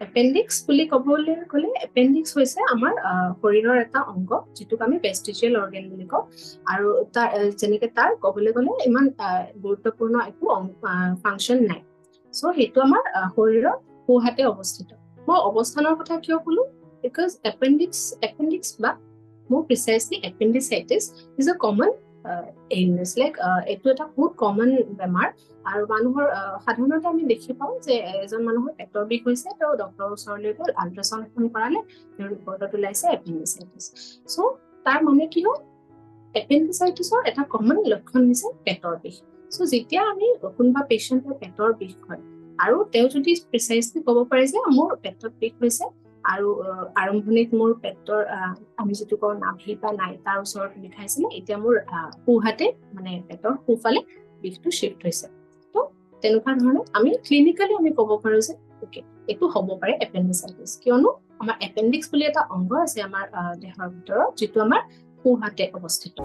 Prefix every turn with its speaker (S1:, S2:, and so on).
S1: appendix বুলি ক'বলৈ গ'লে এপেণ্ডিক্স হৈছে আমাৰ শৰীৰৰ এটা অংগ যিটোক আমি ভেষ্টিজিয়েল অৰ্গেন বুলি কওঁ আৰু যেনেকে তাৰ ক'বলৈ গ'লে ইমান গুৰুত্বপূৰ্ণ একো ফাংচন নাই চ' সেইটো আমাৰ শৰীৰৰ সোঁহাতে অৱস্থিত মই অৱস্থানৰ কথা কিয় ক'লো বিকজ এপেণ্ডিক্স বা more precisely appendicitis is a common illness like এইটো এটা বহুত কমন বেমাৰ আৰু মানুহৰ সাধাৰণতে আমি দেখি পাওঁ যে এজন মানুহৰ পেটৰ বিষ হৈছে তেওঁ ডক্টৰৰ ওচৰলৈ গ'ল আল্ট্ৰাছাউণ্ড এখন কৰালে তেওঁৰ ৰিপৰ্টত ওলাইছে এপেণ্ডিচাইটিছ চ' তাৰ মানে কি হ'ল এপেণ্ডিচাইটিছৰ এটা কমন লক্ষণ হৈছে পেটৰ বিষ চ' যেতিয়া আমি কোনোবা পেচেণ্টৰ পেটৰ বিষ হয় আৰু তেওঁ যদি প্ৰিচাইজলি ক'ব পাৰে যে মোৰ পেটত বিষ হৈছে আৰু আৰম্ভণিত মোৰ পেটৰ আমি যিটো কওঁ নাভি বা নাই তাৰ ওচৰত বিষাইছিলে এতিয়া মোৰ সোঁহাতে মানে পেটৰ সোঁফালে বিষটো শ্বিফ্ট হৈছে তো তেনেকুৱা ধৰণে আমি ক্লিনিকেলি আমি ক'ব পাৰো যে ওকে এইটো হ'ব পাৰে এপেণ্ডিচাইটিছ কিয়নো আমাৰ এপেণ্ডিক্স বুলি এটা অংগ আছে আমাৰ দেহৰ ভিতৰত যিটো আমাৰ সোঁহাতে অৱস্থিত